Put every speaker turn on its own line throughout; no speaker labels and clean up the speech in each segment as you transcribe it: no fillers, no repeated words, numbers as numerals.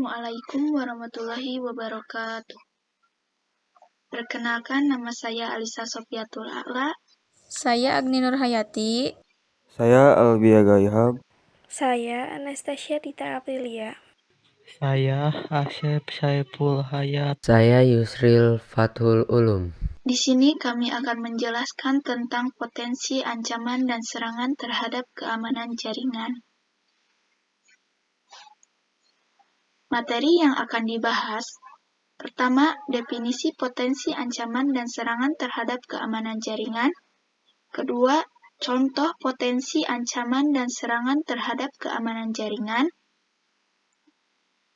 Assalamualaikum warahmatullahi wabarakatuh. Perkenalkan, nama saya Alisa Sofiatul A'la.
Saya Agni Nurhayati.
Saya Albia Gaihab.
Saya Anastasia Tita Aprilia.
Saya Asep Saiful Hayat.
Saya Yusril Fathul Ulum.
Di sini kami akan menjelaskan tentang potensi ancaman dan serangan terhadap keamanan jaringan. Materi yang akan dibahas, pertama, definisi potensi ancaman dan serangan terhadap keamanan jaringan. Kedua, contoh potensi ancaman dan serangan terhadap keamanan jaringan.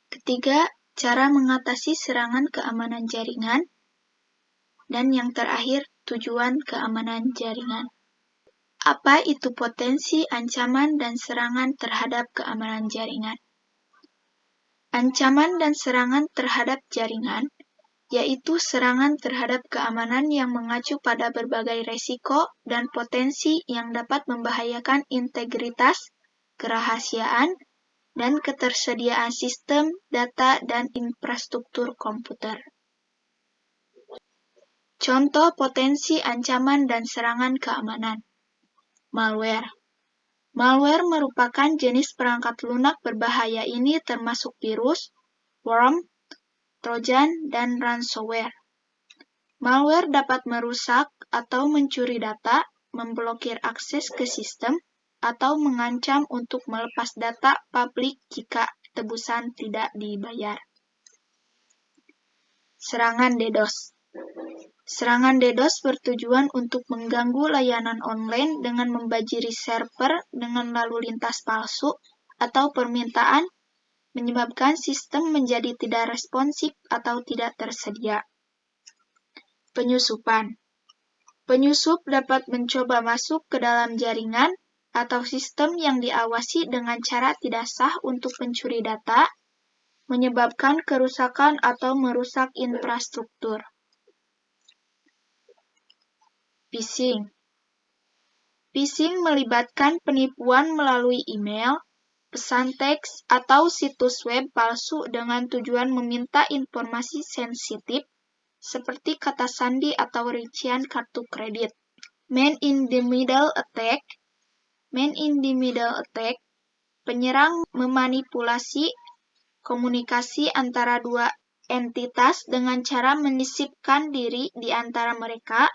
Ketiga, cara mengatasi serangan keamanan jaringan. Dan yang terakhir, tujuan keamanan jaringan. Apa itu potensi ancaman dan serangan terhadap keamanan jaringan? Ancaman dan serangan terhadap jaringan, yaitu serangan terhadap keamanan yang mengacu pada berbagai resiko dan potensi yang dapat membahayakan integritas, kerahasiaan, dan ketersediaan sistem, data, dan infrastruktur komputer. Contoh potensi ancaman dan serangan keamanan. Malware. Malware merupakan jenis perangkat lunak berbahaya ini termasuk virus, worm, trojan, dan ransomware. Malware dapat merusak atau mencuri data, memblokir akses ke sistem, atau mengancam untuk melepas data publik jika tebusan tidak dibayar. Serangan DDoS. Serangan DDoS bertujuan untuk mengganggu layanan online dengan membajiri server dengan lalu lintas palsu atau permintaan, menyebabkan sistem menjadi tidak responsif atau tidak tersedia. Penyusupan. Penyusup dapat mencoba masuk ke dalam jaringan atau sistem yang diawasi dengan cara tidak sah untuk mencuri data, menyebabkan kerusakan atau merusak infrastruktur. Phishing. Phishing melibatkan penipuan melalui email, pesan teks, atau situs web palsu dengan tujuan meminta informasi sensitif seperti kata sandi atau rincian kartu kredit. Man-in-the-middle attack. Man-in-the-middle attack, penyerang memanipulasi komunikasi antara dua entitas dengan cara menyisipkan diri di antara mereka,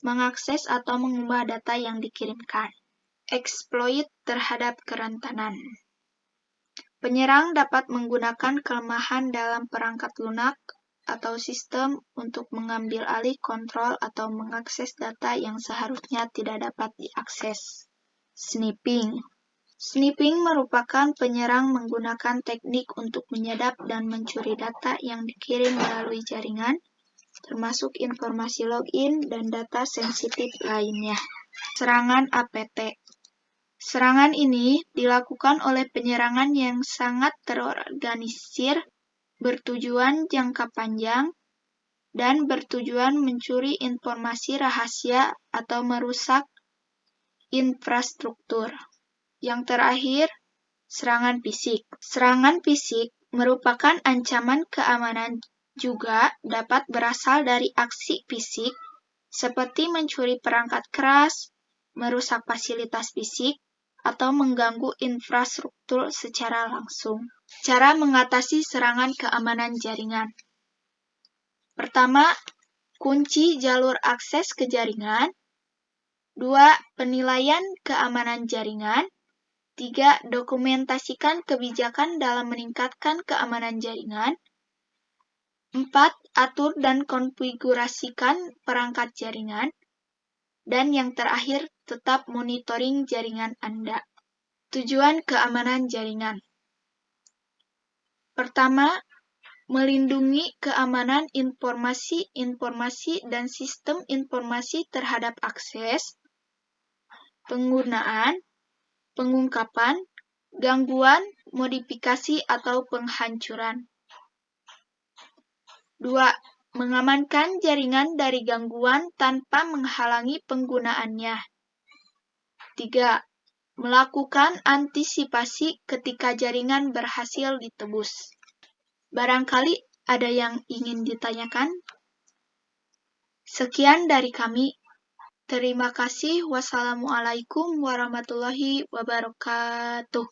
mengakses atau mengubah data yang dikirimkan. Exploit terhadap kerentanan. Penyerang dapat menggunakan kelemahan dalam perangkat lunak atau sistem untuk mengambil alih kontrol atau mengakses data yang seharusnya tidak dapat diakses. Sniffing. Sniffing merupakan penyerang menggunakan teknik untuk menyadap dan mencuri data yang dikirim melalui jaringan, termasuk informasi login dan data sensitif lainnya. Serangan APT. Serangan ini dilakukan oleh penyerangan yang sangat terorganisir, bertujuan jangka panjang, dan bertujuan mencuri informasi rahasia atau merusak infrastruktur. Yang terakhir, serangan fisik. Serangan fisik merupakan ancaman keamanan juga dapat berasal dari aksi fisik, seperti mencuri perangkat keras, merusak fasilitas fisik, atau mengganggu infrastruktur secara langsung. Cara mengatasi serangan keamanan jaringan. Pertama, kunci jalur akses ke jaringan. 2. Penilaian keamanan jaringan. 3. Dokumentasikan kebijakan dalam meningkatkan keamanan jaringan. 4. Atur dan konfigurasikan perangkat jaringan. Dan yang terakhir, tetap monitoring jaringan Anda. Tujuan keamanan jaringan. Pertama, melindungi keamanan informasi dan sistem informasi terhadap akses, penggunaan, pengungkapan, gangguan, modifikasi, atau penghancuran. 2. Mengamankan jaringan dari gangguan tanpa menghalangi penggunaannya. 3. Melakukan antisipasi ketika jaringan berhasil ditebus. Barangkali ada yang ingin ditanyakan? Sekian dari kami. Terima kasih. Wassalamualaikum warahmatullahi wabarakatuh.